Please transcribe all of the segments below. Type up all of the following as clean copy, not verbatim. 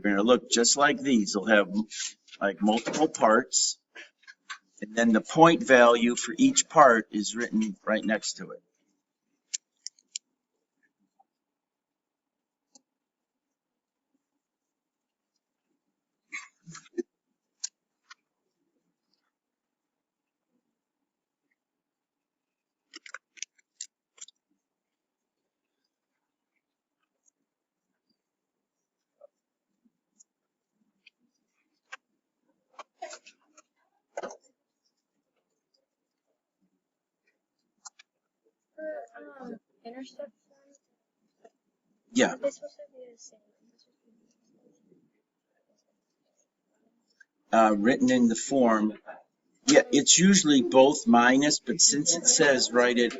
They're going to look just like these. They'll have like multiple parts, and then the point value for each part is written right next to it. Intercept Yeah. form, this supposed to be the same. Written in the form. Yeah, it's usually both minus, but since it says write it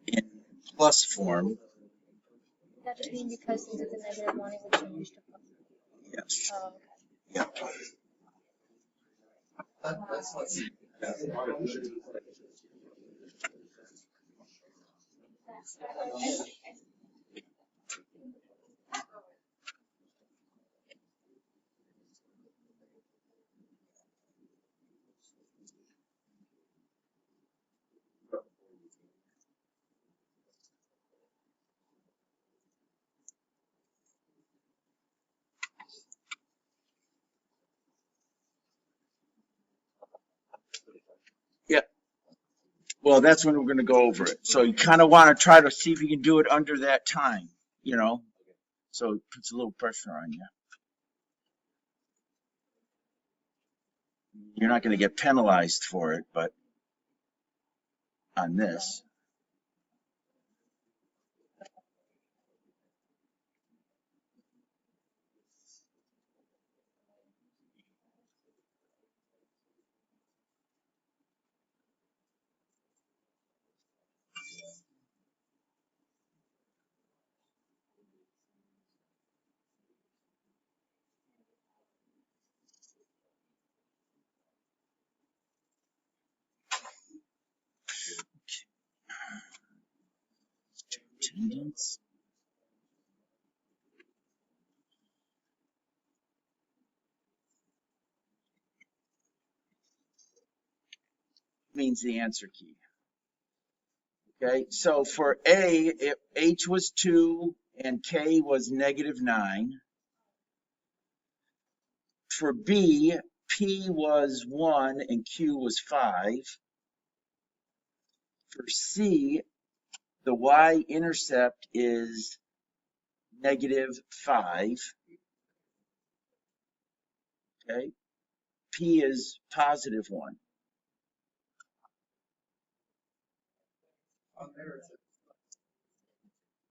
in plus form. That just means because since it's a negative one, it would change to plus. Yes. Oh, okay. Yeah. Yeah. Well, that's when we're going to go over it. So you kind of want to try to see if you can do it under that time, you know, so it puts a little pressure on you. You're not going to get penalized for it, but on this. Attendance. Means the answer key. Okay, so for A, if H was 2 and K was -9. For B, P was 1 and Q was 5. For C, the y-intercept is -5. Okay, P is +1.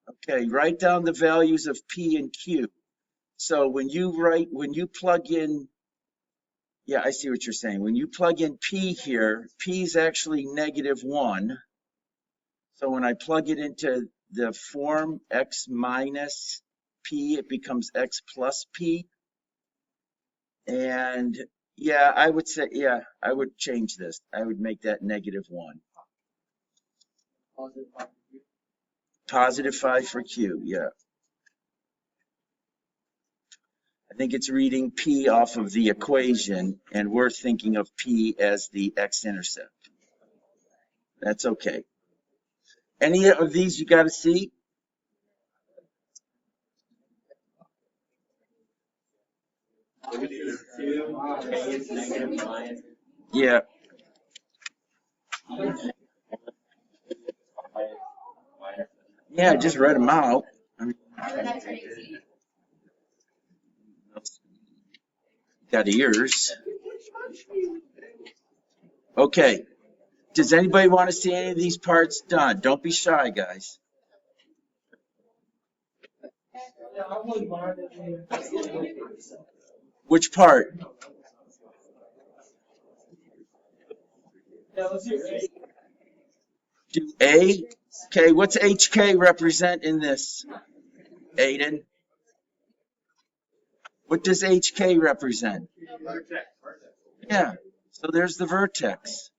Okay, write down the values of P and Q. So when you plug in, yeah, I see what you're saying. When you plug in P here, P is actually -1. So when I plug it into the form x minus P, it becomes x plus P. And yeah, I would say, yeah, I would change this. I would make that -1. +5 for Q, yeah. I think it's reading P off of the equation, and we're thinking of P as the x-intercept. That's okay. Any of these you got to see? Yeah. Yeah, I just read them out. I mean, got ears. Okay. Does anybody want to see any of these parts done? Don't be shy, guys. Which part? Do A? Okay, what's HK represent in this? Aiden? What does HK represent? Yeah, so there's the vertex.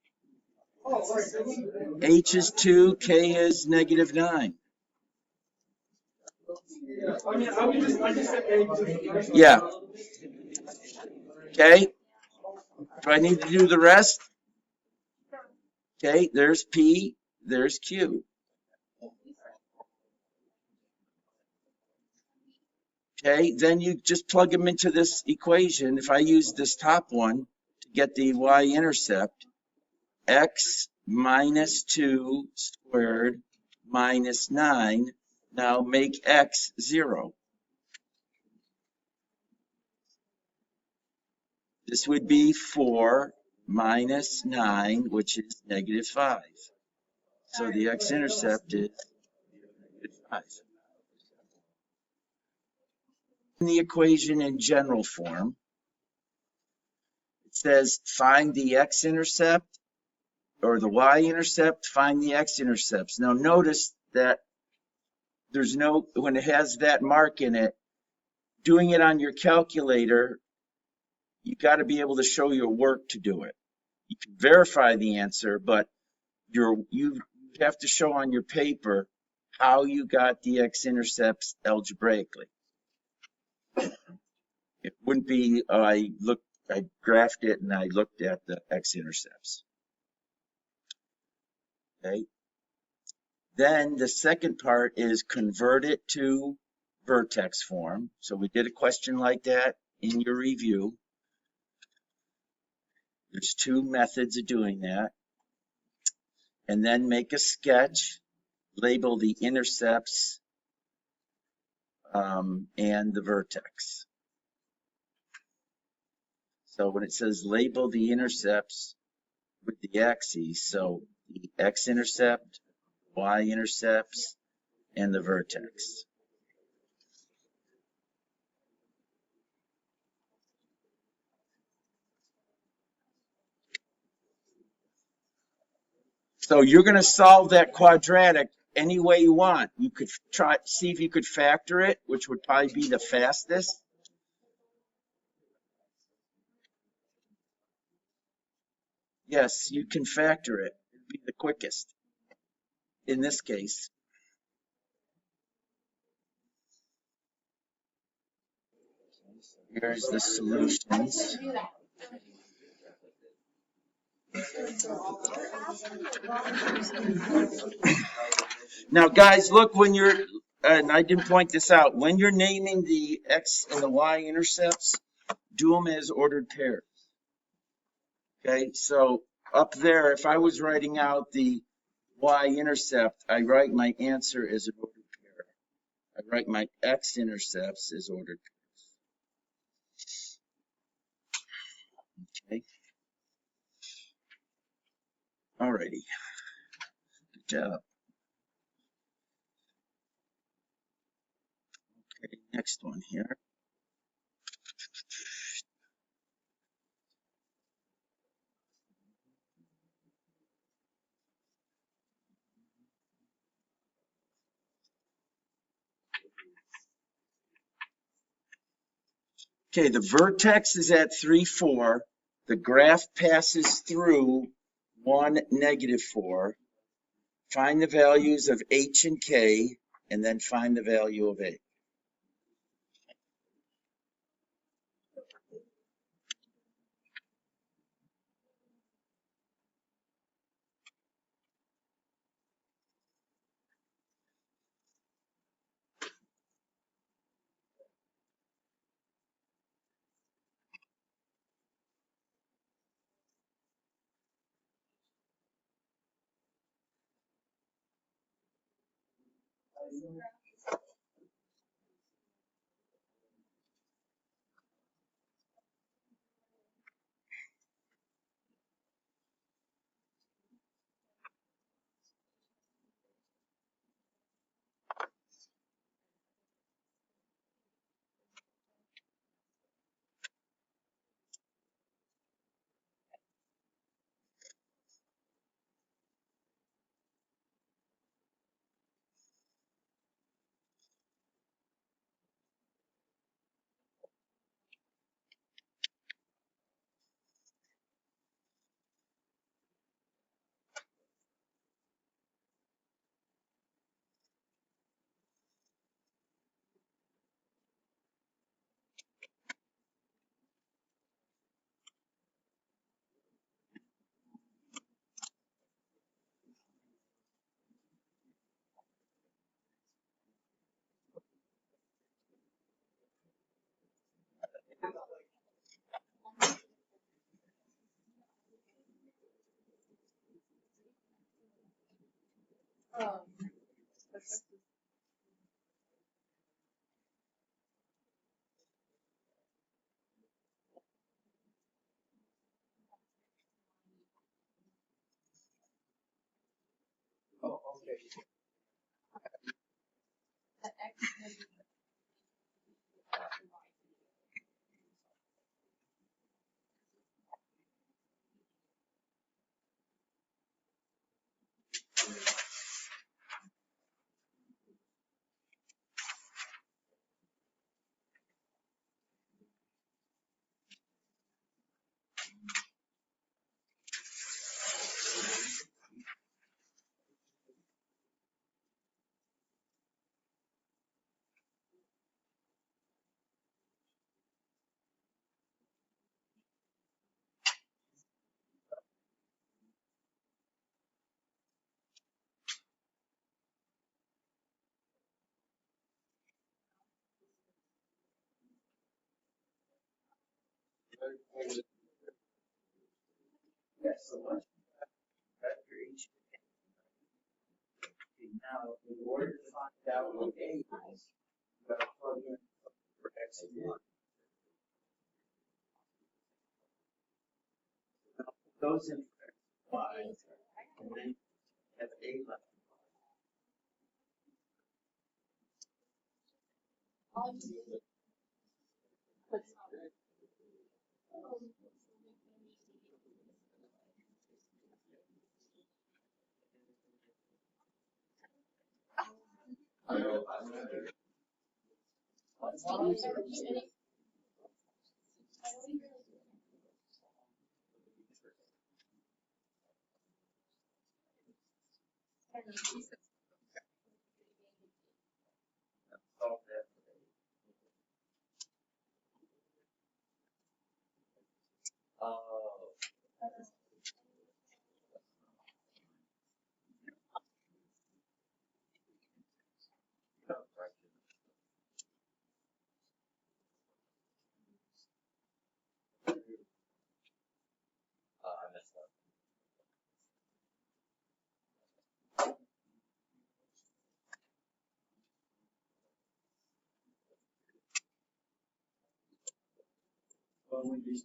H is 2, K is -9. Yeah. Okay. Do I need to do the rest? Okay, there's P, there's Q. Okay, then you just plug them into this equation. If I use this top one to get the y-intercept, x minus 2 squared minus 9, now make x 0. This would be 4 minus 9, which is negative 5. So the x-intercept is negative 5. In the equation in general form, it says find the x-intercept or the y-intercept, find the x-intercepts. Now notice that there's no, when it has that mark in it, doing it on your calculator, you got to be able to show your work to do it. You can verify the answer, but you have to show on your paper how you got the x-intercepts algebraically. It wouldn't be, I graphed it and I looked at the x-intercepts. Okay. Then the second part is convert it to vertex form. So we did a question like that in your review. There's 2 methods of doing that. And then make a sketch, label the intercepts and the vertex. So when it says label the intercepts with the axes, so the x-intercept, y-intercepts, and the vertex. So you're going to solve that quadratic any way you want. You could try, see if you could factor it, which would probably be the fastest. Yes, you can factor it. It'd be the quickest in this case. Here's the solutions. Now, guys, look, when you're, and I didn't point this out, when you're naming the x and the y intercepts, do them as ordered pairs. Okay, so up there, if I was writing out the y-intercept, I write my answer as an ordered pair. I write my x-intercepts as ordered pairs. Okay. Alrighty. Good job. Okay, next one here. Okay, the vertex is at 3, 4. The graph passes through 1, negative 4. Find the values of h and k, and then find the value of a. Yes, so once you got your H, now in order to find out what A is, you got to plug in for X and Y. Now, put those in for X and Y, and then have A left. Solve that. Oh. I messed up. Well, when you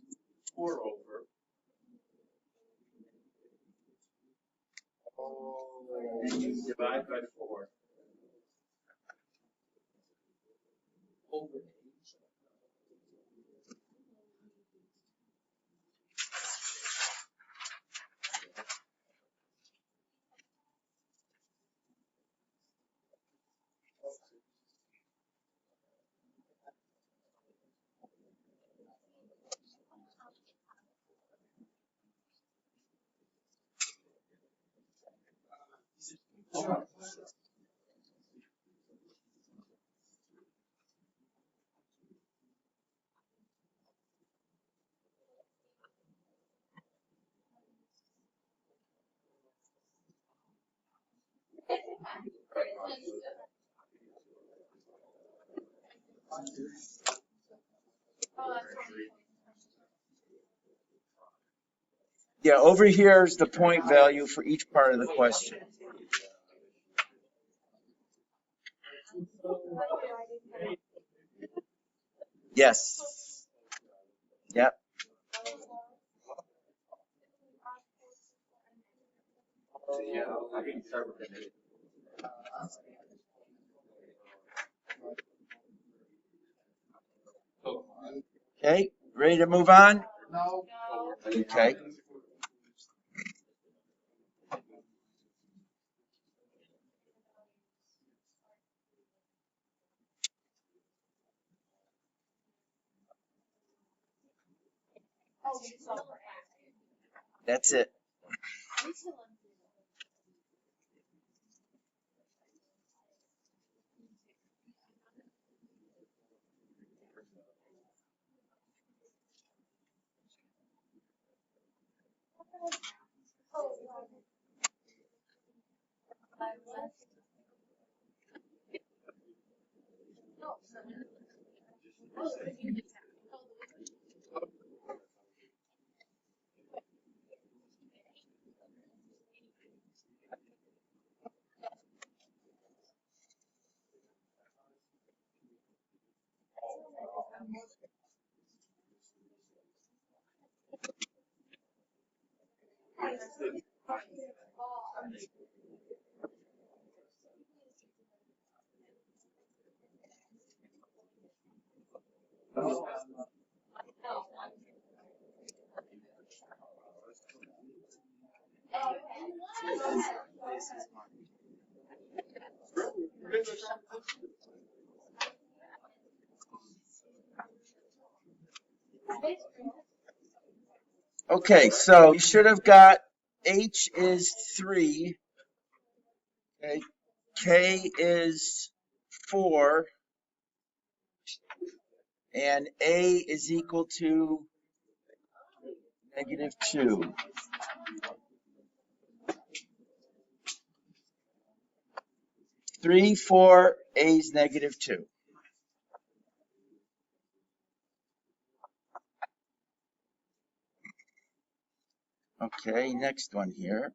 4 over, and you divide by 4 over 8. Yeah, over here is the point value for each part of the question. Yes. Yep. Yeah, I can start with it. Okay, ready to move on? No. Okay. That's it. Okay, so you should have got H is 3, okay, K is 4, and A is equal to -2. 3, 4, A is -2. Okay, next one here.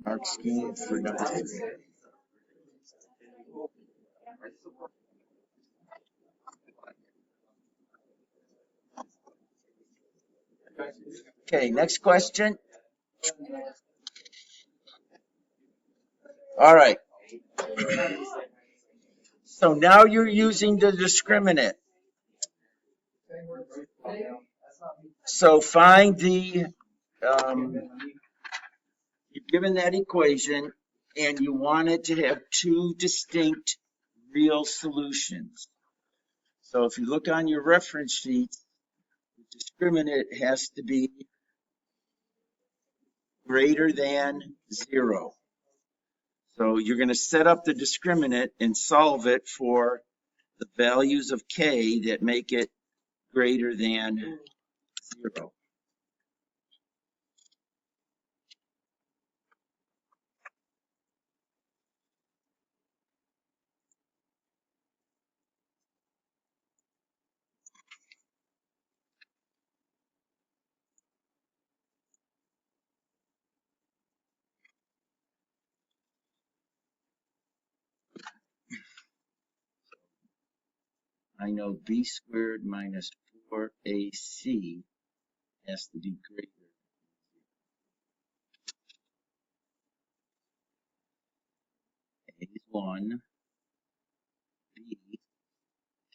Mark scheme for number 3. Okay, next question. All right. So now you're using the discriminant. So find the, you're given that equation and you want it to have two distinct real solutions. So if you look on your reference sheet, the discriminant has to be greater than 0. So you're going to set up the discriminant and solve it for the values of k that make it greater than 0. I know b squared minus 4ac has to be greater. A is 1, b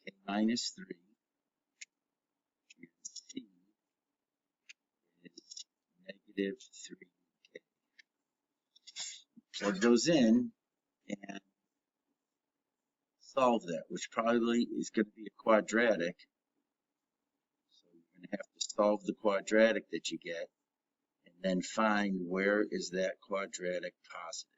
k minus 3, and c is -3k. Plug those in and solve that, which probably is going to be a quadratic. So you're going to have to solve the quadratic that you get and then find where is that quadratic positive.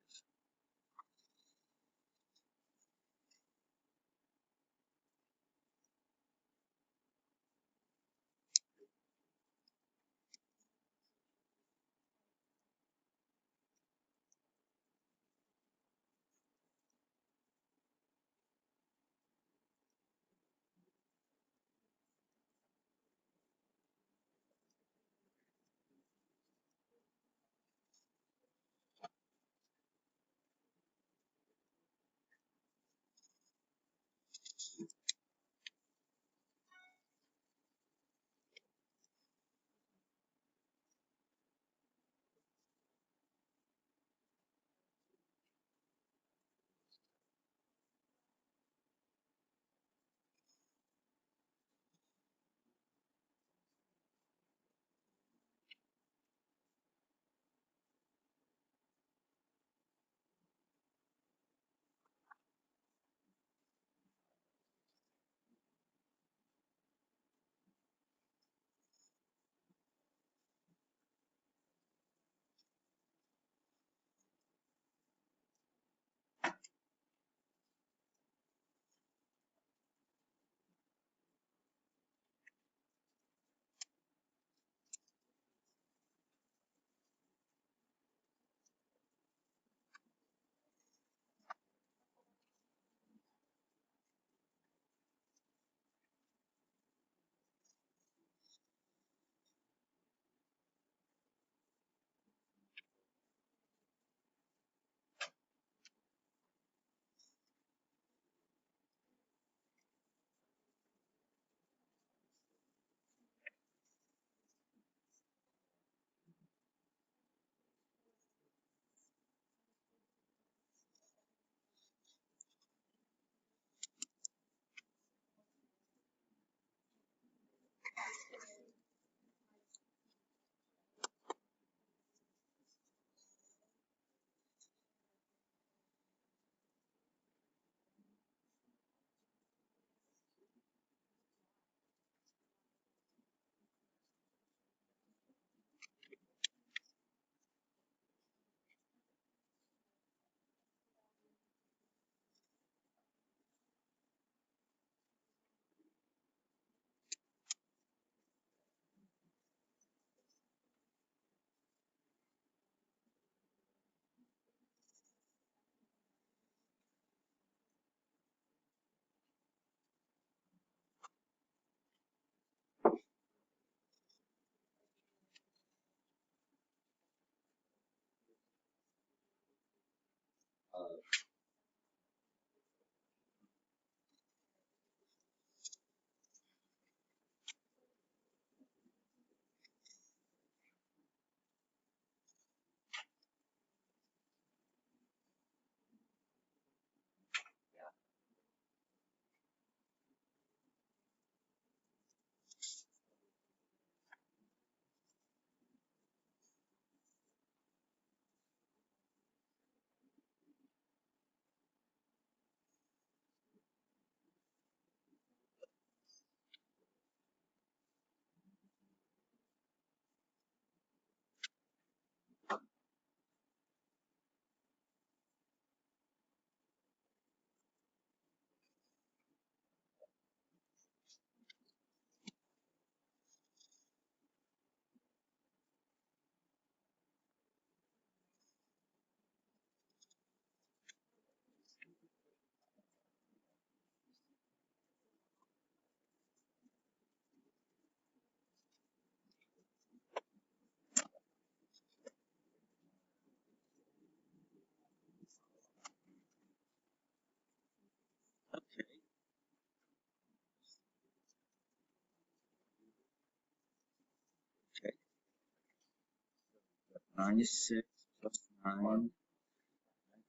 -6 plus 9. I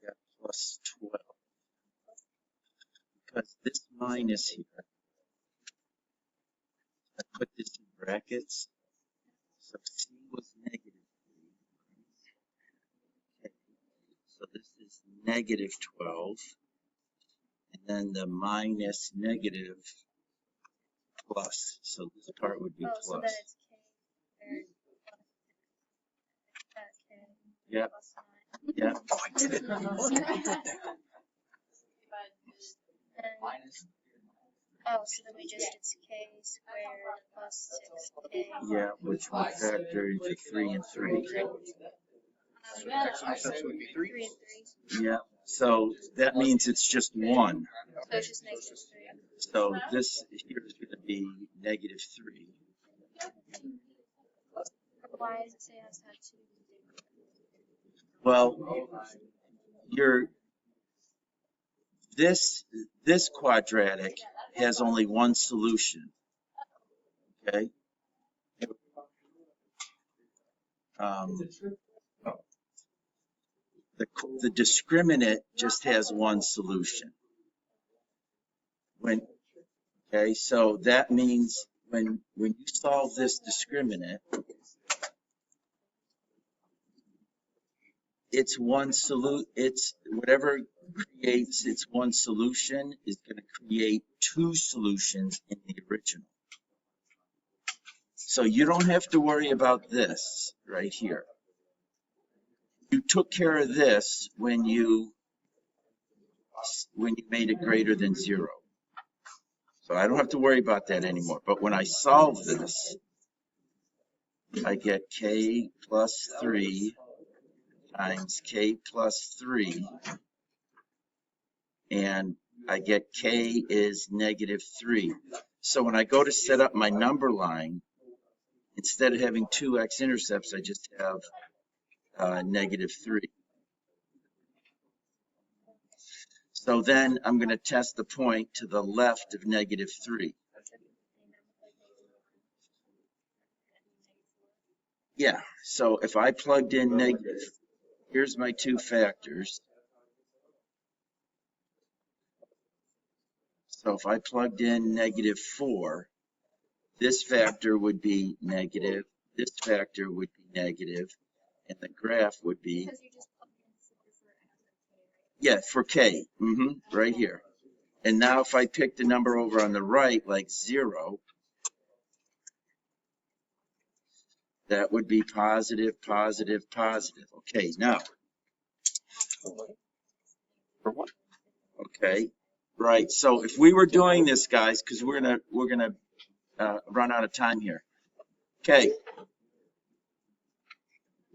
got plus 12. Because this minus here, I put this in brackets. So C was negative 3. Okay. So this is negative 12. And then the minus negative plus. So this part would be So then plus. it's K squared Yep. plus 9. Yep. So then we just, it's K squared plus 6K. Yeah, which would factor into 3 and 3. 3 and 3. Yeah. So that means it's just 1. So it's just negative 3. So this here is going to be negative 3. Why does it say it has to have 2? Well, this quadratic has only one solution. Okay. The discriminant just has one solution. Okay, so that means when you solve this discriminant, it's whatever creates its one solution is going to create two solutions in the original. So you don't have to worry about this right here. You took care of this when you made it greater than 0. So I don't have to worry about that anymore. But when I solve this, I get K plus 3 times K plus 3, and I get K is negative 3. So when I go to set up my number line, instead of having 2 x-intercepts, I just have negative 3. So then I'm going to test the point to the left of negative 3. Yeah, so if I plugged in negative, here's my 2 factors. So if I plugged in negative 4, this factor would be negative, this factor would be negative, and the graph would be, yeah, for K, right here. And now if I pick the number over on the right, like 0, that would be positive, positive, positive. Okay, now. Okay, right. So if we were doing this, guys, because we're gonna run out of time here. Okay,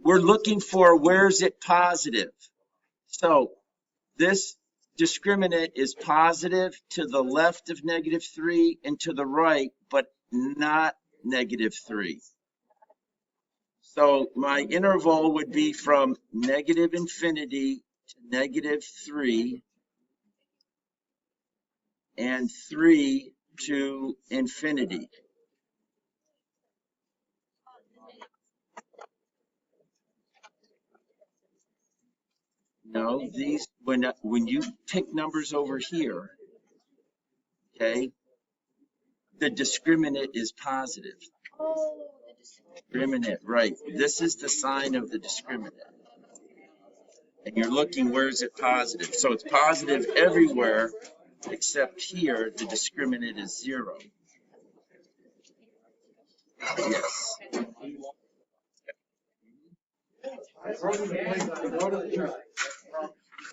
we're looking for where's it positive. So this discriminant is positive to the left of negative 3 and to the right, but not negative 3. So my interval would be from negative infinity to negative 3 and 3 to infinity. No, these when you pick numbers over here, okay, the discriminant is positive. Oh, the Discriminant, right. This is the sign of the discriminant. And you're looking, where is it positive? So it's positive everywhere except here, the discriminant is 0. Yes.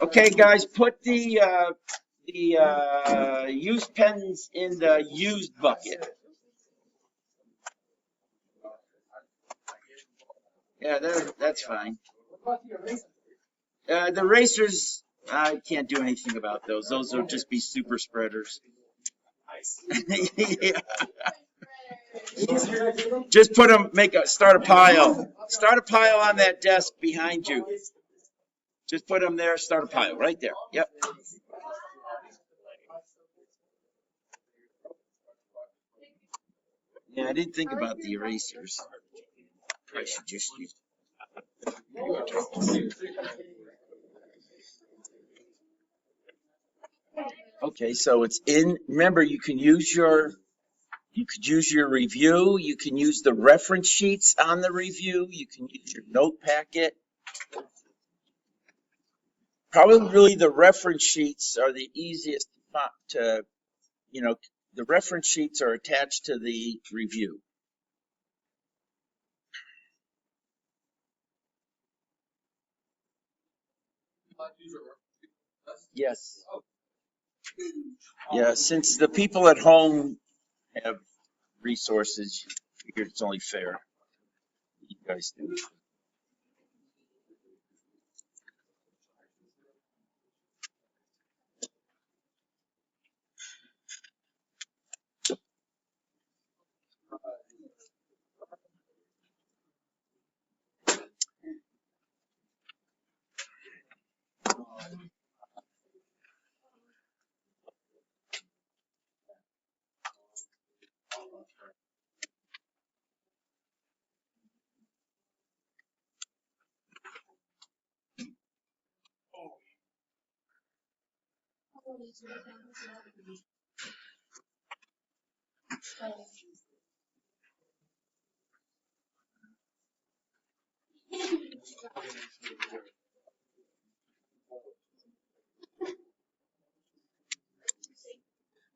Okay, guys, put the used pens in the used bucket. Yeah, that's fine. The erasers, I can't do anything about those. Those will just be super spreaders. Yeah. Just put them, start a pile. Start a pile on that desk behind you. Just put them there, start a pile right there. Yep. Yeah, I didn't think about the erasers. I should just use Okay, so it's in, remember, you could use your review, you can use the reference sheets on the review, you can use your note packet. Probably really the reference sheets are the easiest to, the reference sheets are attached to the review. Yes. Yeah, since the people at home have resources, I figured it's only fair you guys do.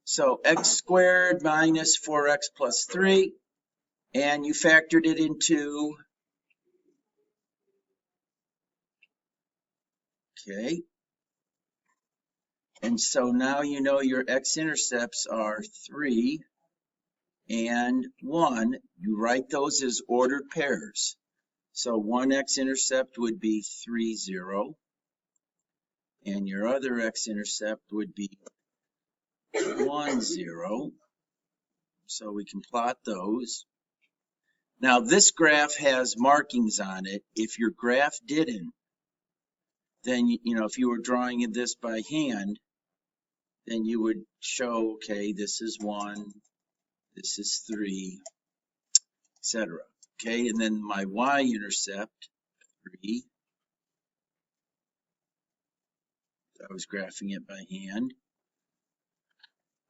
So x squared minus 4x plus 3, and you factored it into, okay. And so now you know your x-intercepts are 3 and 1. You write those as ordered pairs. So one x-intercept would be 3, 0. And your other x-intercept would be 1, 0. So we can plot those. Now this graph has markings on it. If your graph didn't, then, if you were drawing this by hand, then you would show, okay, this is 1, this is 3, etc. Okay, and then my y-intercept, 3. I was graphing it by hand.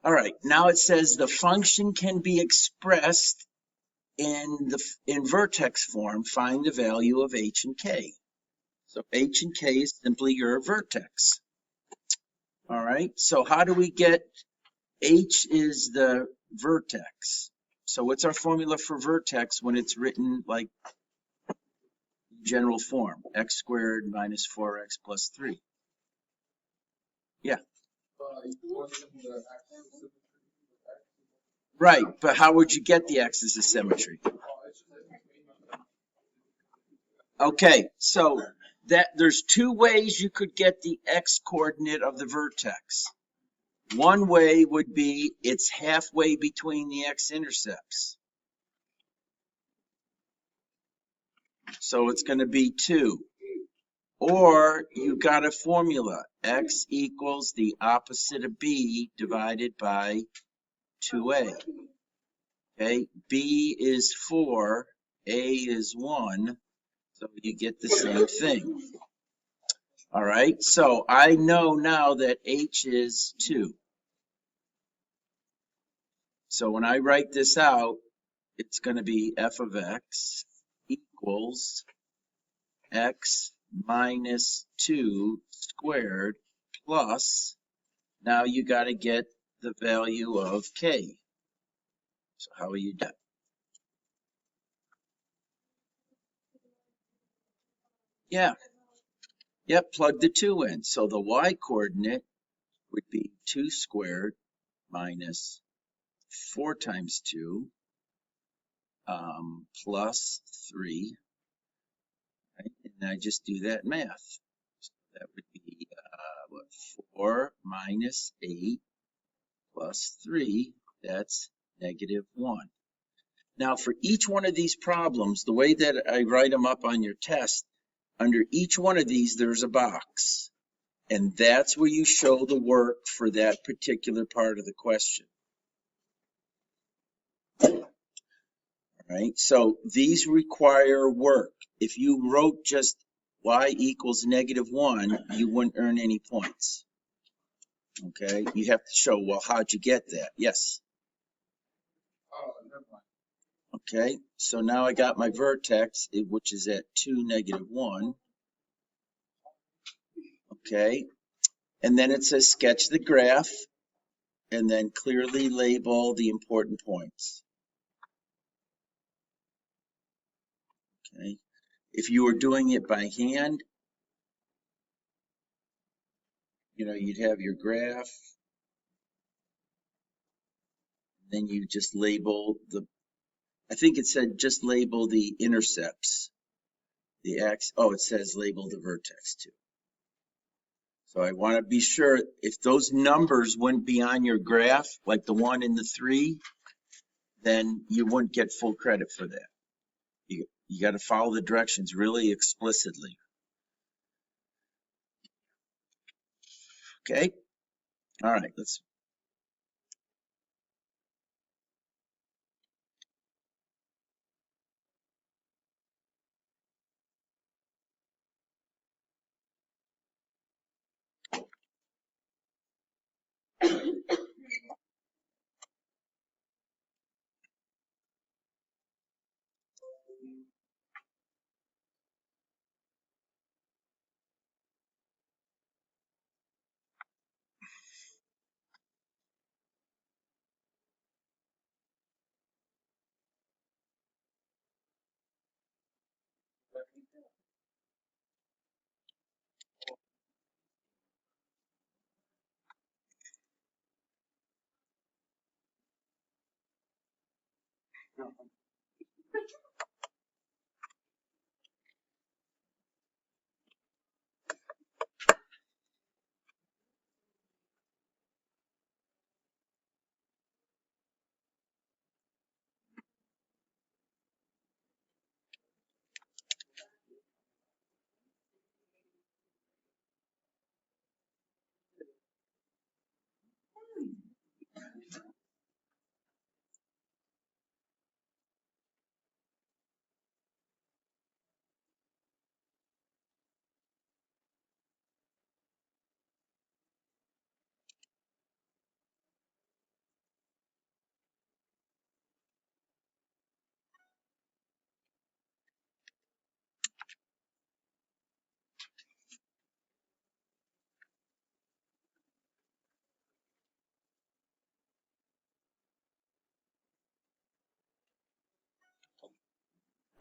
All right, now it says the function can be expressed in vertex form. Find the value of h and k. So h and k is simply your vertex. All right, so how do we get h is the vertex? So what's our formula for vertex when it's written like general form? X squared minus 4x plus 3. Yeah. Right, but how would you get the axis of symmetry? Okay, so there's two ways you could get the x coordinate of the vertex. One way would be it's halfway between the x-intercepts. So it's going to be 2. Or you got a formula, x equals the opposite of b divided by 2a. Okay, b is 4, a is 1, so you get the same thing. All right, so I know now that h is 2. So when I write this out, it's going to be f of x equals x minus 2 squared plus, now you got to get the value of k. So how are you done? Yeah. Yep, plug the 2 in. So the y coordinate would be 2 squared minus 4 times 2 plus 3. Right? And I just do that math. So that would be 4 minus 8 plus 3. That's negative 1. Now, for each one of these problems, the way that I write them up on your test, under each one of these, there's a box. And that's where you show the work for that particular part of the question. All right, so these require work. If you wrote just y equals -1, you wouldn't earn any points. Okay, you have to show, well, how'd you get that? Yes. Okay, so now I got my vertex, which is at 2, -1. Okay, and then it says sketch the graph and then clearly label the important points. Okay, if you were doing it by hand, you'd have your graph, then you just label I think it said just label the intercepts, the x. Oh, it says label the vertex too. So I want to be sure if those numbers went beyond your graph, like the 1 and the 3, then you wouldn't get full credit for that. You got to follow the directions really explicitly. Okay? All right, let's.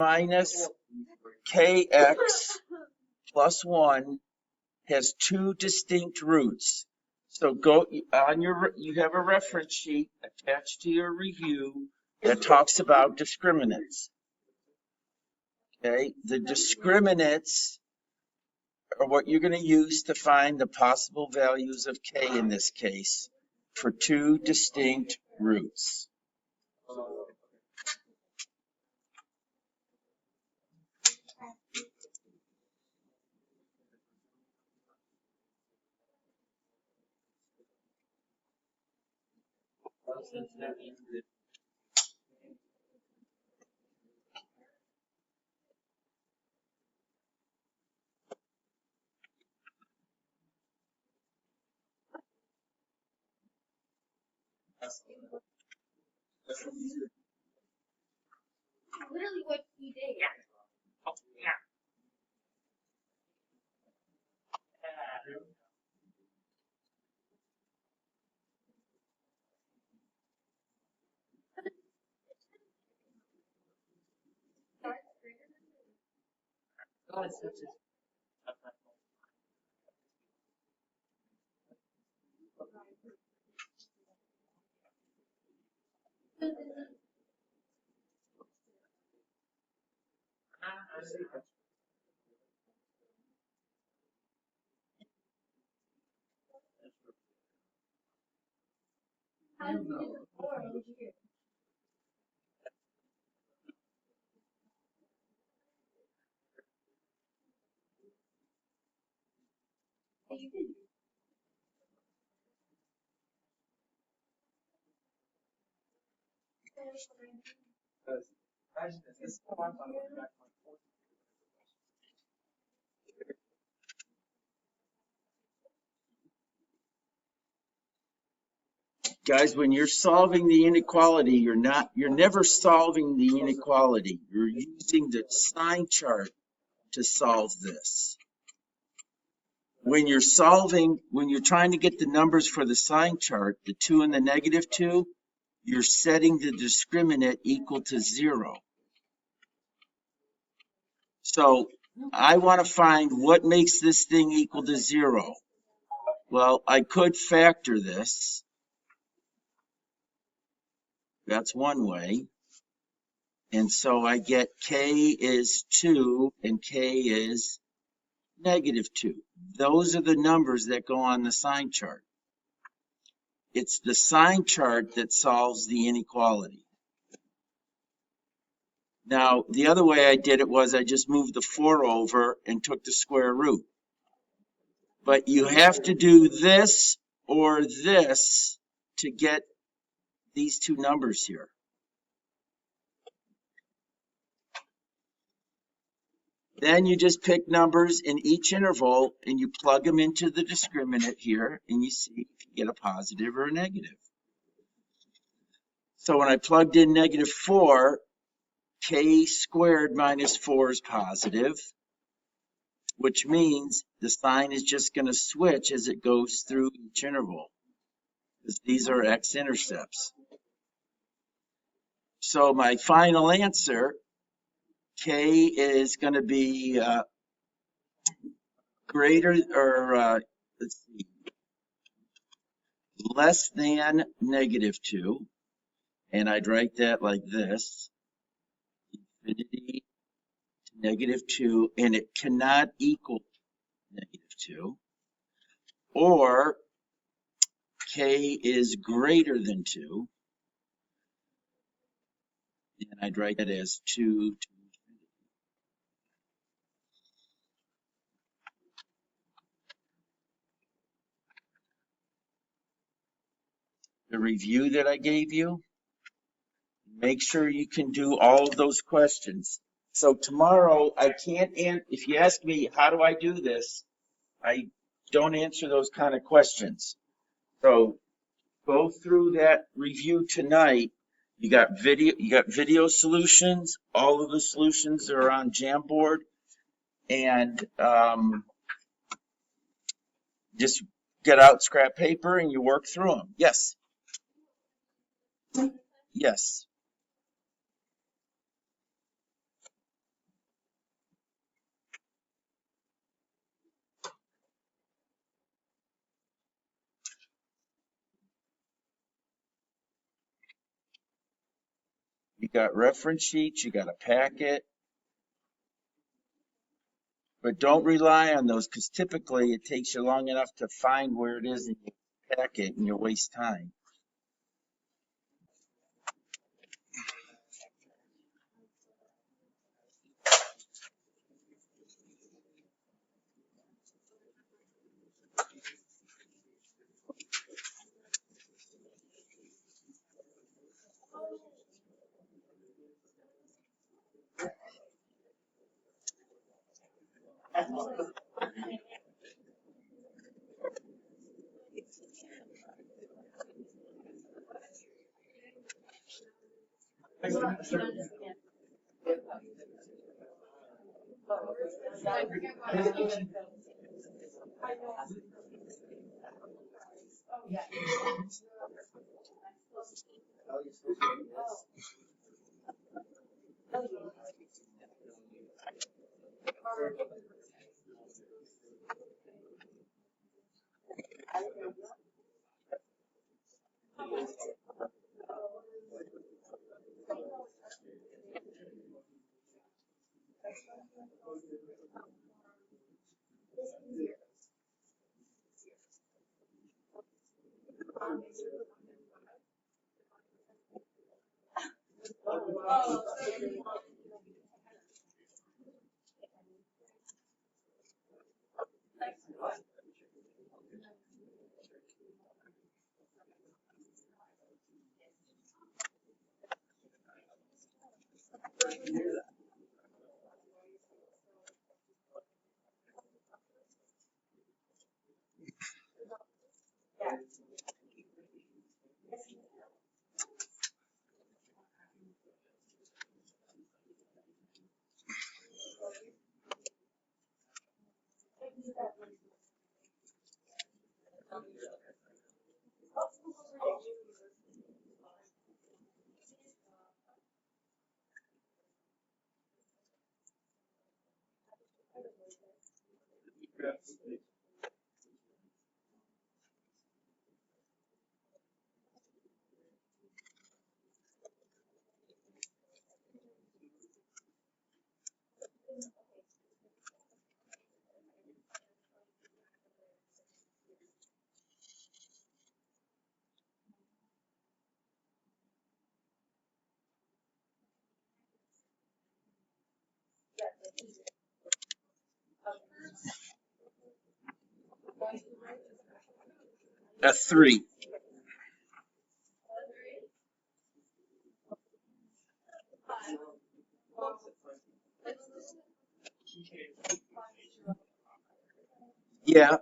Minus kx plus 1 has 2 distinct roots. So go on you have a reference sheet attached to your review that talks about discriminants. Okay, the discriminants are what you're going to use to find the possible values of k in this case for 2 distinct roots. Literally what he did. How did you do it before? What did you do? You did. Guys, when you're solving the inequality, you're never solving the inequality. You're using the sign chart to solve this. When you're trying to get the numbers for the sign chart, the 2 and the -2, you're setting the discriminant equal to 0. So I want to find what makes this thing equal to 0. Well, I could factor this. That's one way. And so I get K is 2 and K is -2. Those are the numbers that go on the sign chart. It's the sign chart that solves the inequality. Now, the other way I did it was I just moved the 4 over and took the square root. But you have to do this or this to get these two numbers here. Then you just pick numbers in each interval and you plug them into the discriminant here and you see if you get a positive or a negative. So when I plugged in -4, K squared minus 4 is positive, which means the sign is just going to switch as it goes through each interval, because these are x-intercepts. So my final answer, K is going to be greater, or let's see, less than -2, and I'd write that like this, infinity to -2, and it cannot equal -2, or K is greater than 2, and I'd write that as 2 to infinity. The review that I gave you, make sure you can do all of those questions. So tomorrow, I can't if you ask me, how do I do this? I don't answer those kind of questions. So go through that review tonight. You got video solutions. All of the solutions are on Jamboard, and just get out scrap paper and you work through them. Yes. Yes. You got reference sheets, you got a packet, but don't rely on those, because typically it takes you long enough to find where it is in your packet and you waste time. A 3. Yeah,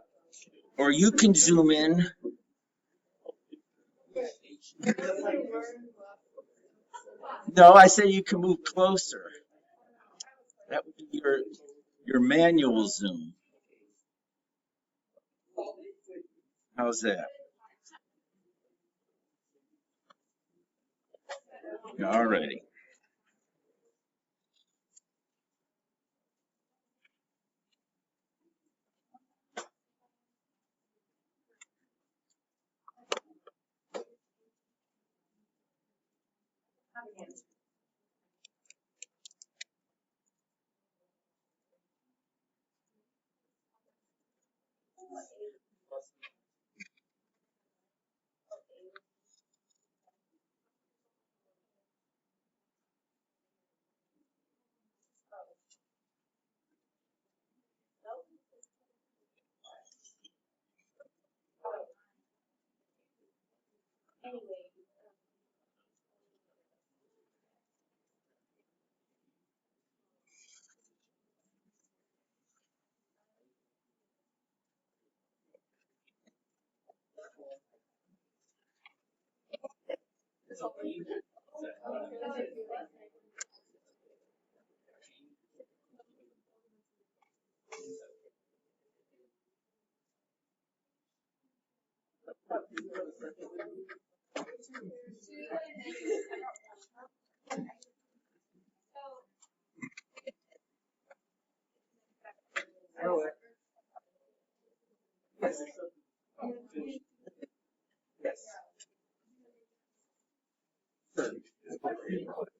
or you can zoom in. No, I said you can move closer. That would be your manual zoom. How's that? Alrighty.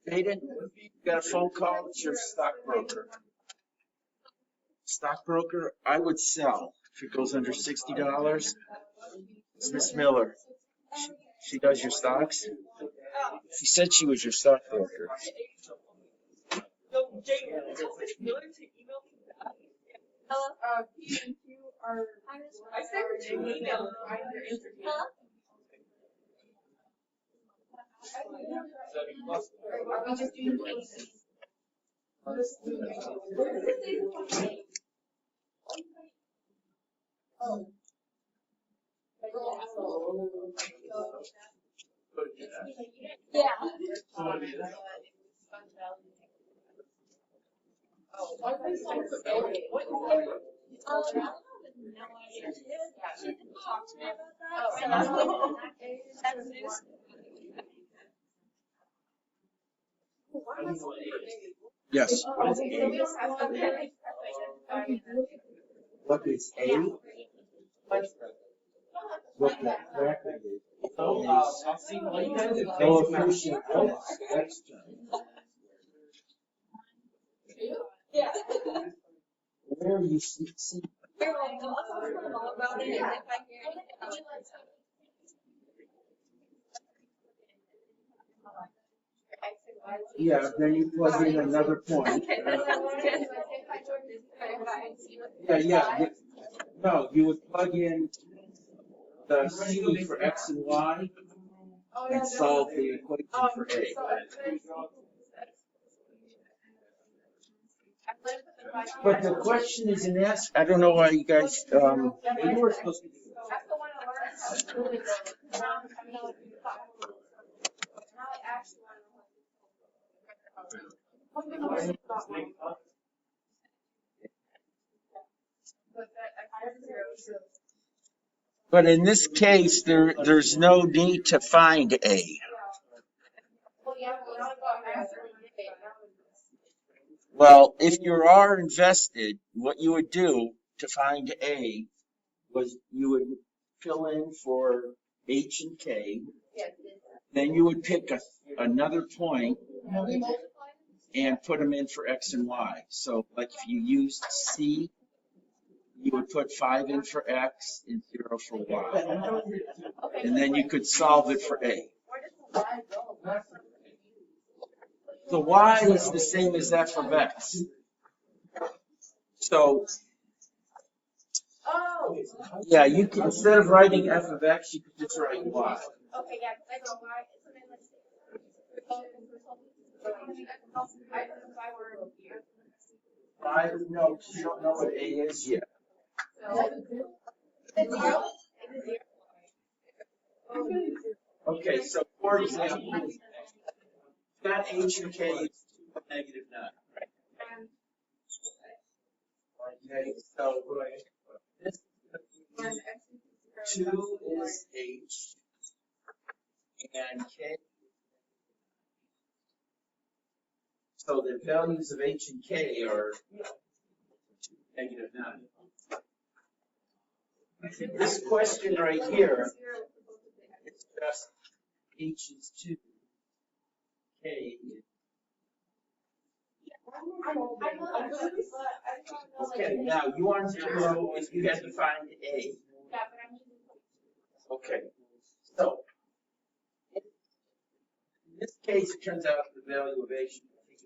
Hayden, you got a phone call? It's your stockbroker. Stockbroker, I would sell if it goes under $60. It's Miss Miller. She does your stocks. She said she was your stockbroker. Hello? I sent you an email. Hello? Are we just doing yeah. She didn't talk to me about that. So that's news. Yes. What is A? What the crack is? Coefficient of extra. Yeah. Where you see You're like, I'll talk to my mom about it, and if I hear anything, I'll let you know. yeah, then you plug in another point. Okay, that sounds good. Yeah. No, you would plug in the C for X and Y and solve the equation for A. But the question isn't asked. I don't know why you guys, you were supposed to do But in this case, there's no need to find A. Well, if you are invested, what you would do to find A was you would fill in for H and K. Then you would pick another point and put them in for X and Y. So like if you used C, you would put 5 in for X and 0 for Y. And then you could solve it for A. The Y is the same as f of X. So, yeah, you can, instead of writing f of X, you could just write Y. Okay, yeah, I know why. So then let's No, you don't know what A is yet. Okay, so for example, that H and K is 2 negative 9, right? Okay, so this 2 is H and K. So the values of H and K are 2, negative 9. This question right here, it's just H is 2, K is. Okay, now you want to know if you had to find A. Okay, so in this case, it turns out the value of H is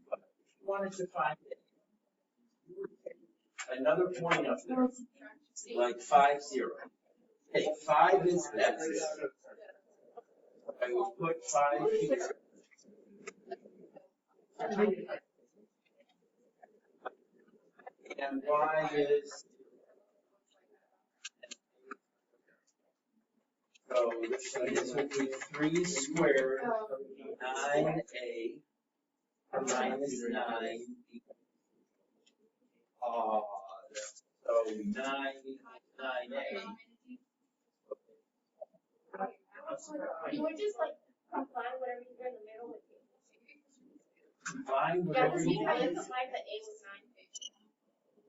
1. But if you wanted to find A, you would take another point up there, like 5, 0. Okay, 5 is X. I will put 5 here. And Y is, so this would be 3 squared, 9A minus 9. So 9A. You would just like combine whatever you in the middle with Combine Yeah, whatever because you you had want. to combine the A with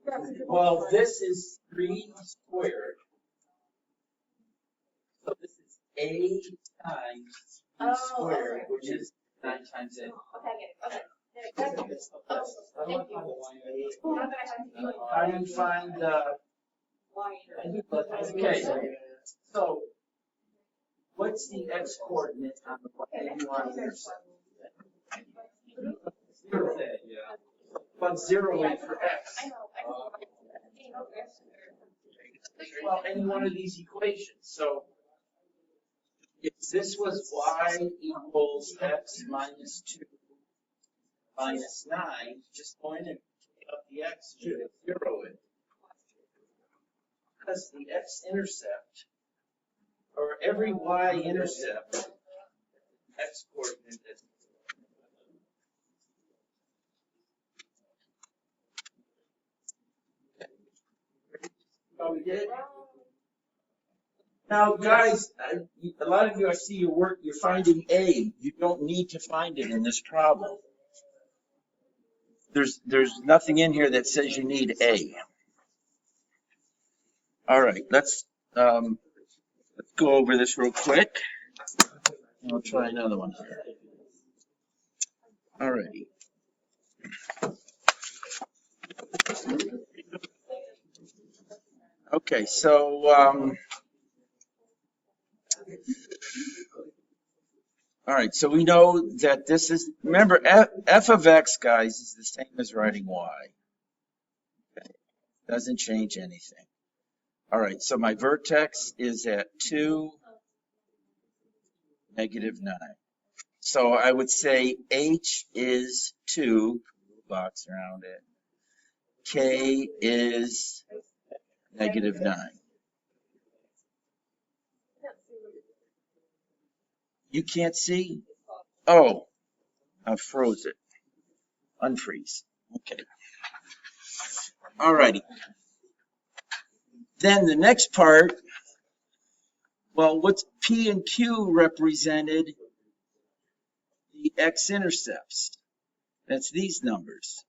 9. Well, this is 3 squared. So this is A times 3 squared, which is 9 times A. Okay, I get it. Okay. Thank you. How do you find okay, so what's the x coordinate on the y intercept? 0. But 0 in for x. Well, any one of these equations. So if this was y equals x minus 2 minus 9, just go in and take up the x and put 0 in. Because the x-intercept, or every y-intercept, x coordinate is. So we did. Now, guys, a lot of you, I see your work, you're finding A. You don't need to find it in this problem. There's nothing in here that says you need A. All right, let's go over this real quick. I'll try another one here. All righty. Okay, so all right, so we know that this is, remember, f of x, guys, is the same as writing y. Okay. Doesn't change anything. All right, so my vertex is at 2, negative 9. So I would say h is 2, box around it. K is negative 9. You can't see? Oh, I froze it. Unfreeze. Okay. All righty. Then the next part, well, what's P and Q represented the x-intercepts. That's these numbers.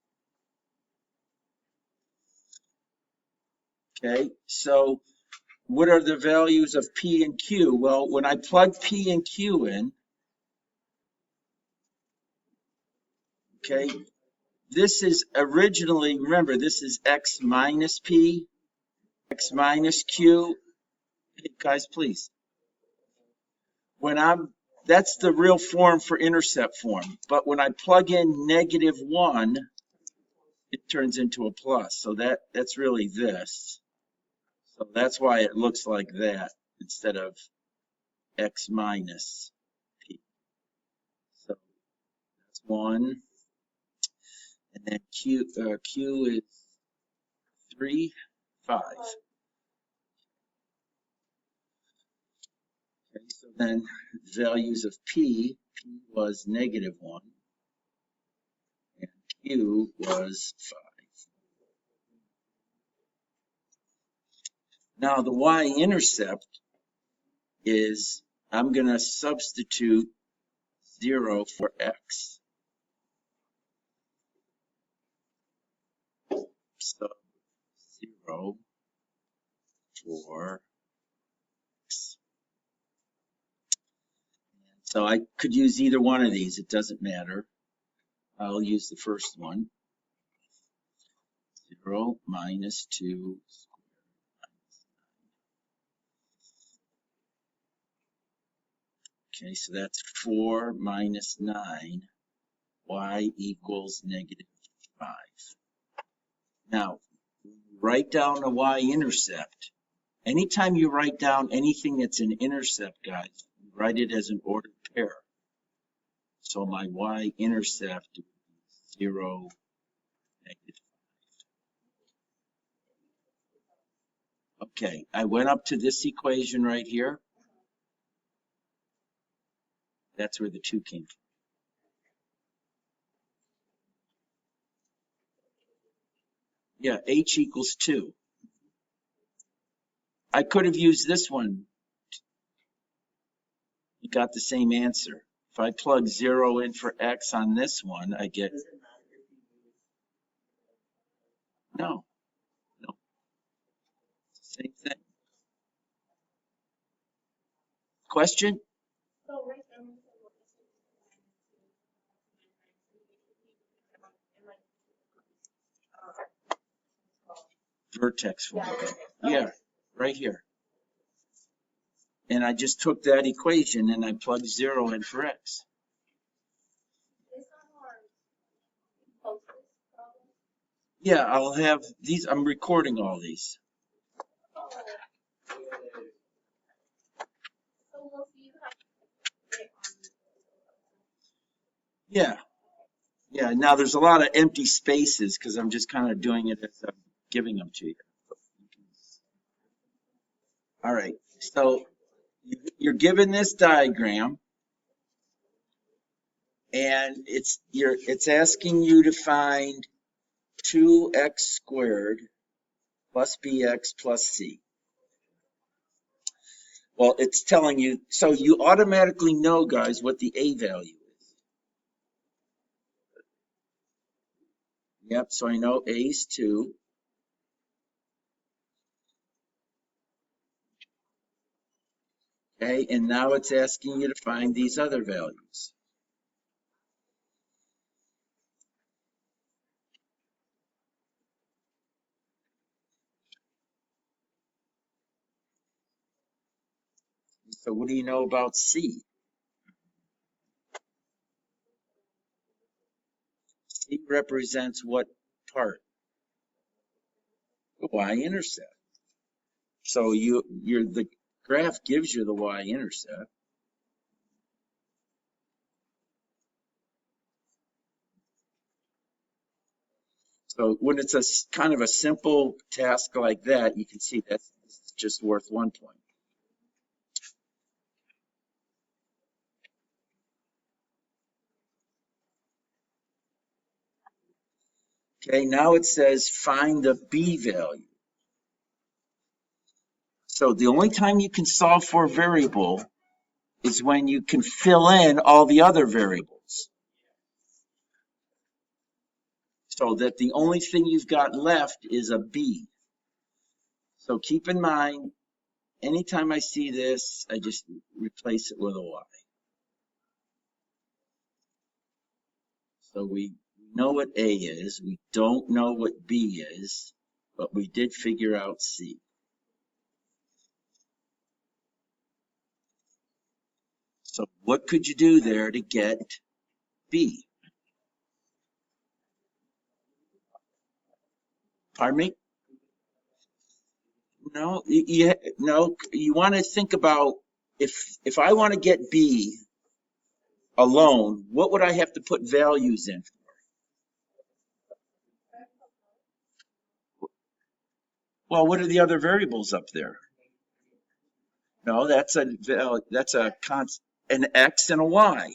Okay, so what are the values of P and Q? Well, when I plug P and Q in, okay, this is originally, remember, this is x minus P, x minus Q. Hey, guys, please. That's the real form for intercept form. But when I plug in -1, it turns into a plus. So that's really this. So that's why it looks like that instead of x minus P. So that's 1. And then Q is 3, 5. Okay, so then values of P was -1 and Q was 5. Now the y-intercept is, I'm going to substitute 0 for x. So 0 for x. So I could use either one of these. It doesn't matter. I'll use the first one. 0 minus 2 squared. Okay, so that's 4 minus 9. Y equals -5. Now, write down the y-intercept. Anytime you write down anything that's an intercept, guys, write it as an ordered pair. So my y-intercept is 0, -5. Okay, I went up to this equation right here. That's where the 2 came from. Yeah, h equals 2. I could have used this one. You got the same answer. If I plug 0 in for x on this one, I get, no, same thing. Question? Vertex form. Yeah, right here. And I just took that equation and I plugged 0 in for x. Yeah, I'll have these, I'm recording all these. Yeah, yeah, now there's a lot of empty spaces because I'm just kind of doing it as I'm giving them to you. All right, so you're given this diagram and it's asking you to find 2x squared plus bx plus c. Well, it's telling you, so you automatically know, guys, what the a value is. Yep, so I know a is 2. Okay, and now it's asking you to find these other values. So what do you know about c? C represents what part? The y-intercept. So the graph gives you the y-intercept. So when it's a kind of a simple task like that, you can see that's just worth 1 point. Okay, now it says find the b value. So the only time you can solve for a variable is when you can fill in all the other variables. So that the only thing you've got left is a b. So keep in mind, anytime I see this, I just replace it with a y. So we know what A is, we don't know what B is, but we did figure out C. So what could you do there to get B? Pardon me? No, you want to think about if I want to get B alone, what would I have to put values in? Well, what are the other variables up there? No, that's an X and a Y.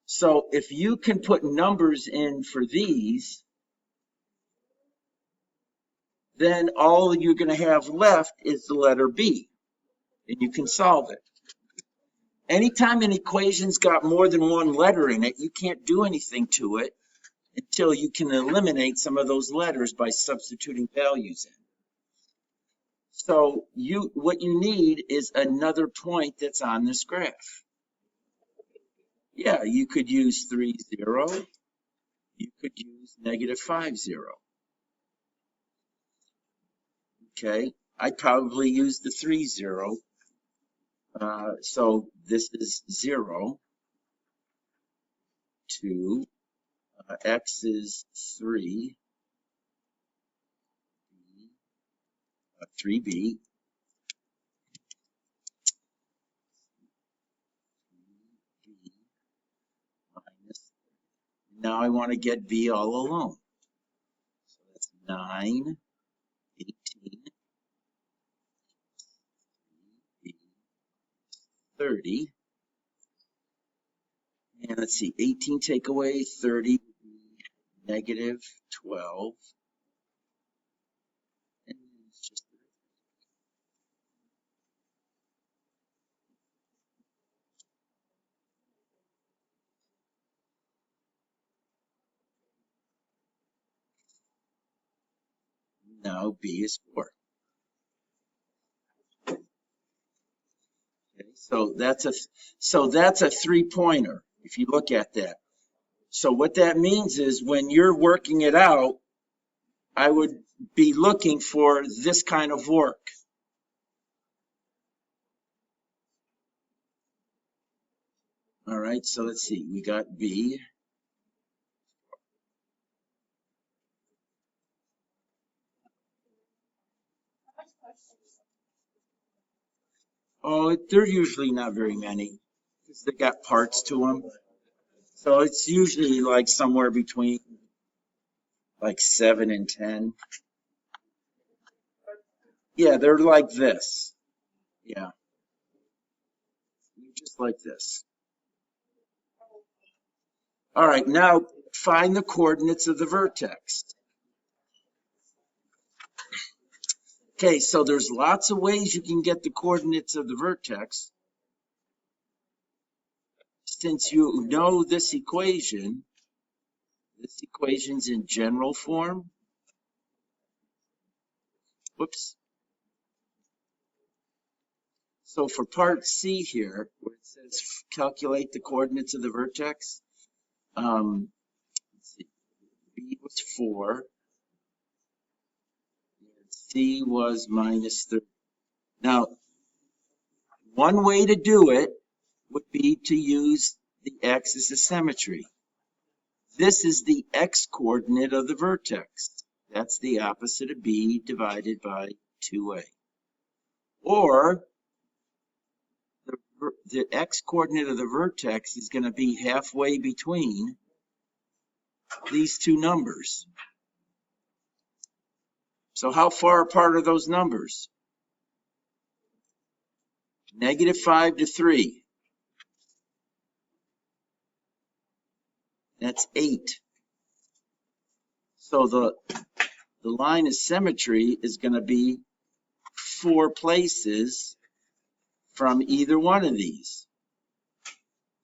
So if you can put numbers in for these, then all you're going to have left is the letter B, and you can solve it. Anytime an equation's got more than one letter in it, you can't do anything to it until you can eliminate some of those letters by substituting values in. So what you need is another point that's on this graph. Yeah, you could use 3, 0. You could use -5, 0. Okay, I'd probably use the 3, 0. So this is 0, 2, X is 3, 3B, minus. Now I want to get B all alone. So that's 9, 18, B, 30. And let's see, 18 take away 30 would be -12. And it's just now B is 4. Okay, so that's a 3-pointer if you look at that. So what that means is when you're working it out, I would be looking for this kind of work. All right, so let's see, we got B. Oh, they're usually not very many because they got parts to them. So it's usually like somewhere between like 7 and 10. Yeah, they're like this. Yeah, just like this. All right, now find the coordinates of the vertex. Okay, so there's lots of ways you can get the coordinates of the vertex. Since you know this equation's in general form. Whoops. So for part C here, where it says calculate the coordinates of the vertex, let's see, B was 4, and C was -3. Now, one way to do it would be to use the X as a symmetry. This is the X coordinate of the vertex. That's the opposite of B divided by 2A. Or the X coordinate of the vertex is going to be halfway between these two numbers. So how far apart are those numbers? -5 to 3. That's 8. So the line of symmetry is going to be 4 places from either one of these.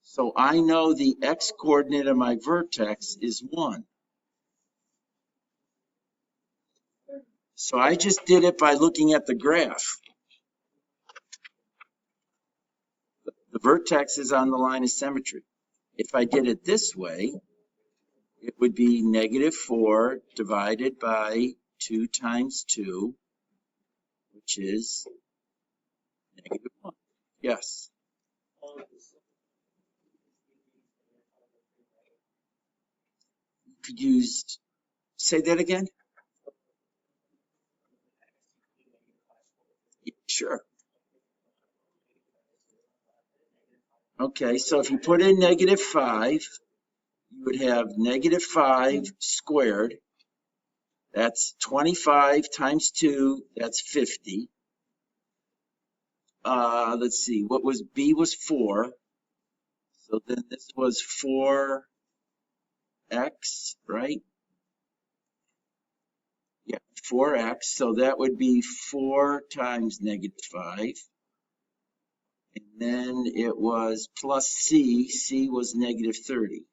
So I know the x coordinate of my vertex is 1. So I just did it by looking at the graph. The vertex is on the line of symmetry. If I did it this way, it would be -4 divided by 2 times 2, which is -1. Yes. You could use, say that again? Sure. Okay, so if you put in -5, you would have -5 squared. That's 25 times 2, that's 50. Let's see, what was B was 4. So then this was 4x, right? Yeah, 4x. So that would be 4 times -5. And then it was plus C. C was -30.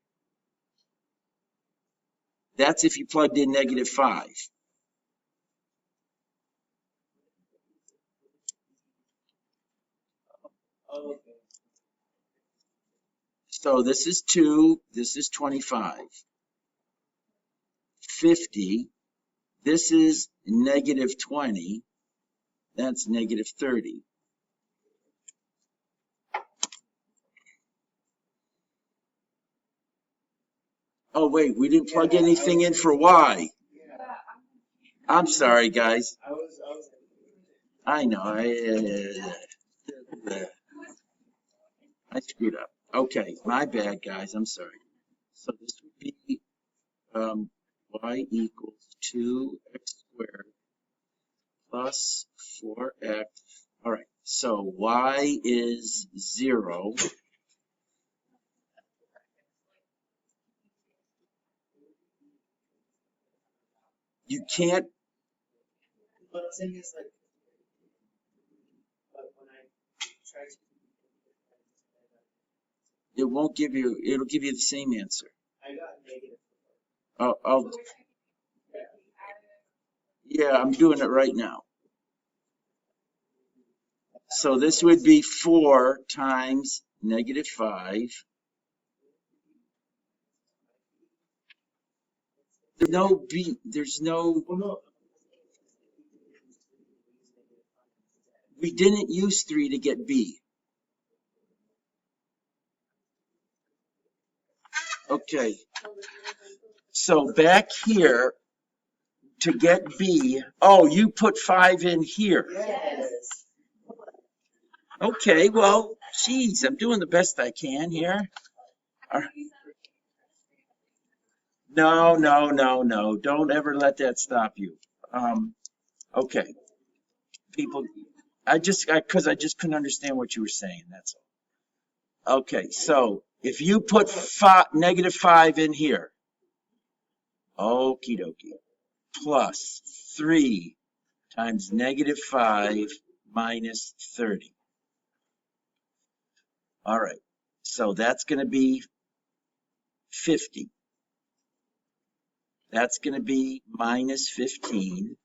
That's if you plugged in -5. So this is 2, this is 25. 50, this is -20, that's -30. Oh wait, we didn't plug anything in for Y. I'm sorry, guys. I know, I screwed up. Okay, my bad, guys, I'm sorry. So this would be Y equals 2x squared plus 4x. All right, so Y is 0. You can't, But the thing is, like, but when I try to, it won't give you, it'll give you the same answer. I got negative. I'll, yeah, I'm doing it right now. So this would be 4 times -5. There's no B, there's no, Well, no. we didn't use 3 to get B. Okay, so back here, to get B, oh, you put 5 in here. Yes. Okay, well, geez, I'm doing the best I can here. No, don't ever let that stop you. Okay, people, because I just couldn't understand what you were saying, that's all. Okay, so if you put -5 in here, okie dokie, plus 3 times -5 minus 30. All right, so that's going to be 50. That's going to be minus 15.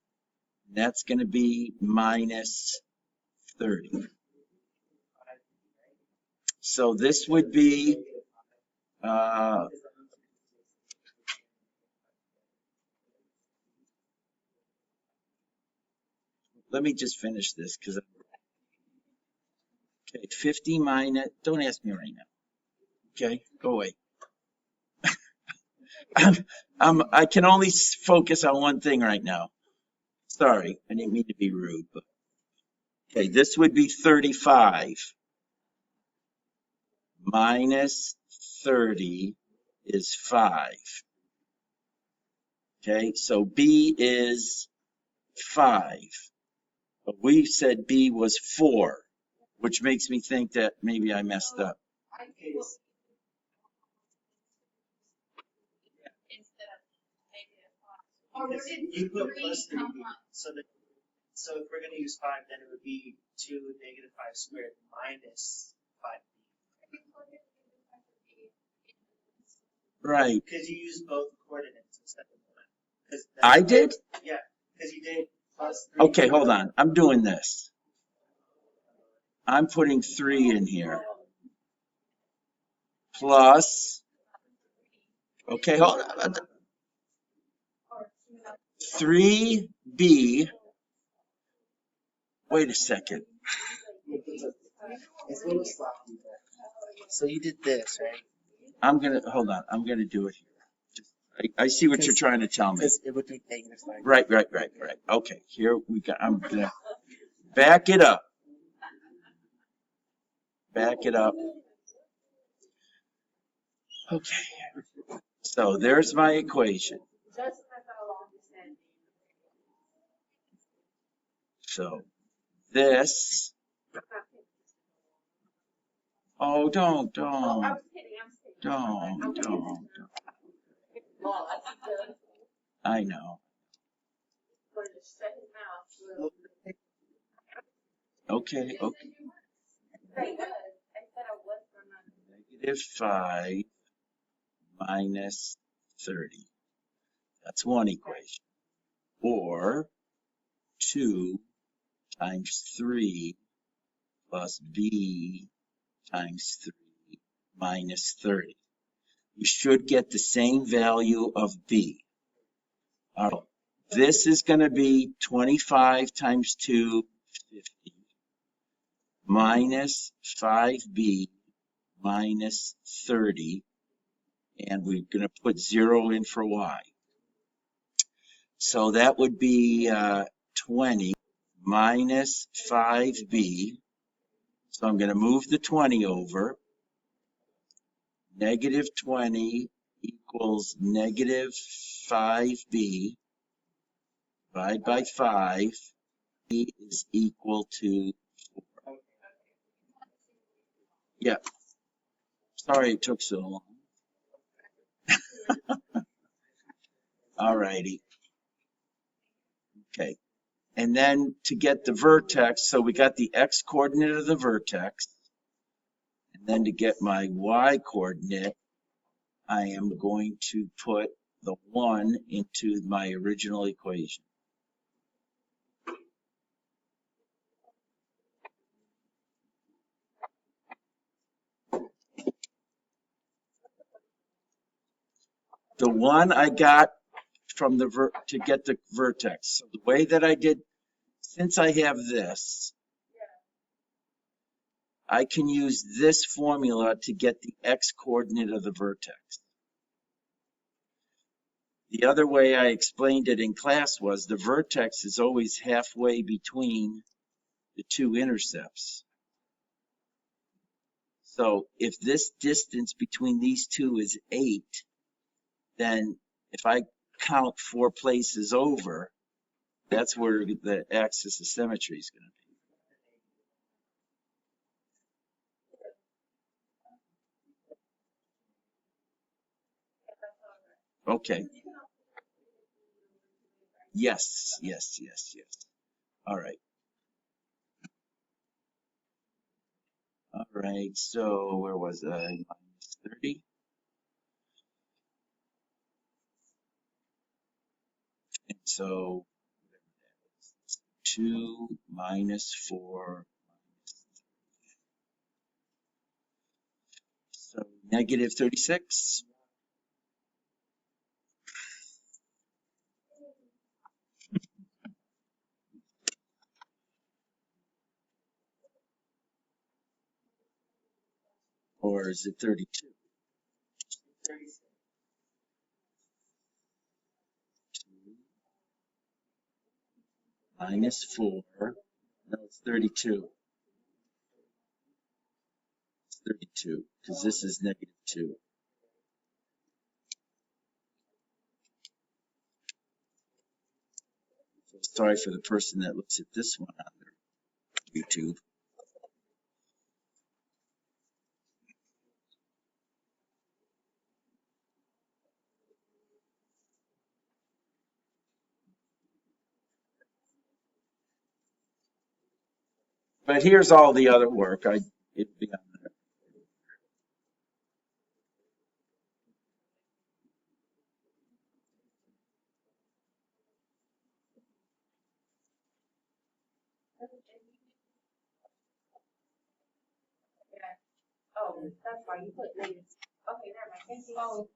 That's going to be minus 30. So this would be, let me just finish this because, okay, 50 minus, don't ask me right now. Okay, go away. I can only focus on one thing right now. Sorry, I didn't mean to be rude, but okay, this would be 35 minus 30 is 5. Okay, so B is 5. But we said B was 4, which makes me think that maybe I messed up. You put plus 3, so that So if we're gonna use 5, then it would be 2 negative 5 squared minus 5b. Right. Because you use both coordinates instead of one. I did? Yeah, because you did plus 3. Okay, hold on. I'm doing this. I'm putting 3 in here. Plus, okay, hold on. 3b. Wait a second. It's a little sloppy, but. So you did this, right? Hold on. I'm gonna do it here. I see what you're trying to tell me. Because it would be negative 5. Right. Okay, here we go. I'm gonna back it up. Back it up. Okay. So there's my equation. So this. Oh, don't. I know. Okay. Negative 5 minus 30. That's one equation. Or 2 times 3 plus b times 3 minus 30. You should get the same value of b. All right. This is going to be 25 times 2, 50, minus 5b minus 30, and we're going to put 0 in for y. So that would be 20 minus 5b. So I'm going to move the 20 over. Negative 20 equals negative 5b. Divide by 5. B is equal to 4. Yeah. Sorry it took so long. All righty. Okay. And then to get the vertex, so we got the x coordinate of the vertex. And then to get my y coordinate, I am going to put the 1 into my original equation. The 1 I got from to get the vertex. So the way that I did, since I have this, I can use this formula to get the x coordinate of the vertex. The other way I explained it in class was the vertex is always halfway between the two intercepts. So if this distance between these two is 8, then if I count 4 places over, that's where the axis of symmetry is going to be. Okay. Yes. All right. All right. So where was I? Minus 30. And so 2 minus 4. So negative 36. Or is it 32? 2 minus 4. No, it's 32. It's 32 because this is negative 2. So sorry for the person that looks at this one on their YouTube. But here's all the other work. It'd be on there. Oh, that's why you put negative. Okay, never mind. Thank you. Oh,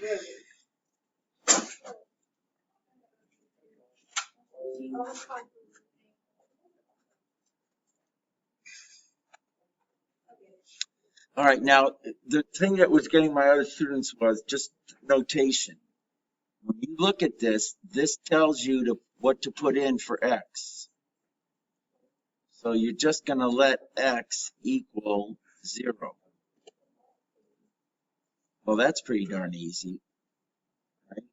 really? All right, now the thing that was getting my other students was just notation. When you look at this, this tells you what to put in for x. So you're just going to let x equal 0. Well, that's pretty darn easy, right?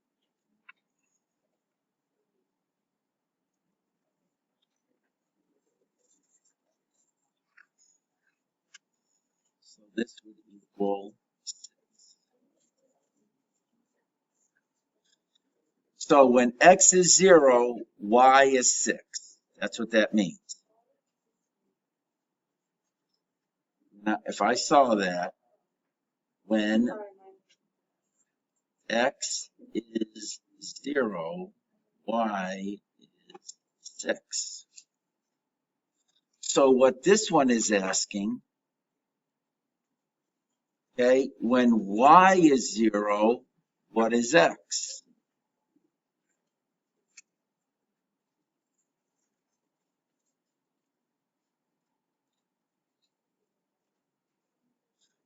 So this would equal 6. So when x is 0, y is 6. That's what that means. Now, if I saw that, when x is 0, y is 6. So what this one is asking, okay, when y is 0, what is x?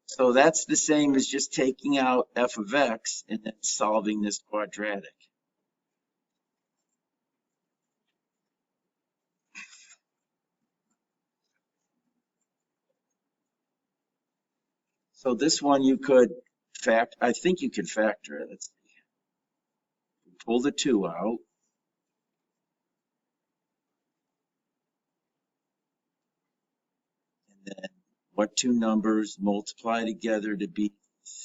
So that's the same as just taking out f of x and then solving this quadratic. So this one you could I think you can factor it. Let's pull the 2 out. And then what two numbers multiply together to be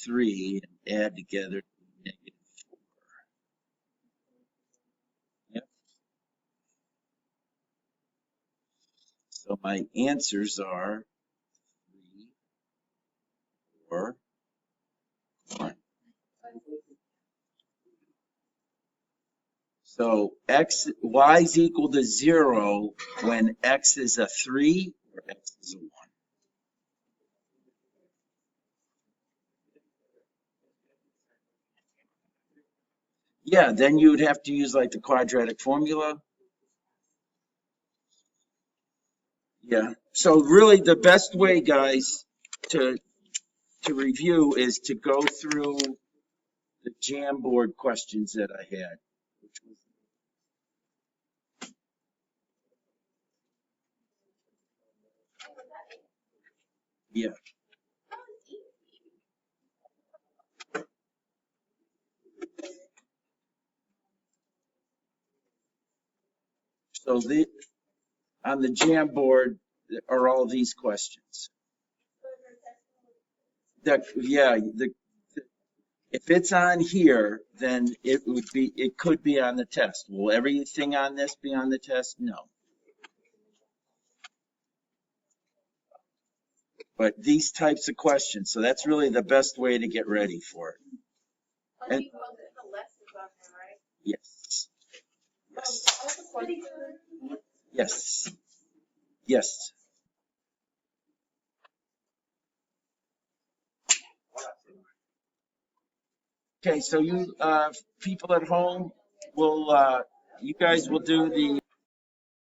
3 and add together to be -4? Yep. So my answers are 3, 4, 1. So y is equal to 0 when x is a 3 or x is a 1. Yeah, then you would have to use like the quadratic formula. Yeah. So really the best way, guys, to review is to go through the Jamboard questions that I had. Yeah. So on the Jamboard are all these questions. If it's on here, then it could be on the test. Will everything on this be on the test? No. But these types of questions, so that's really the best way to get ready for it. And, yes. Yes. Yes. Yes. Okay, so you people at home will you guys will do the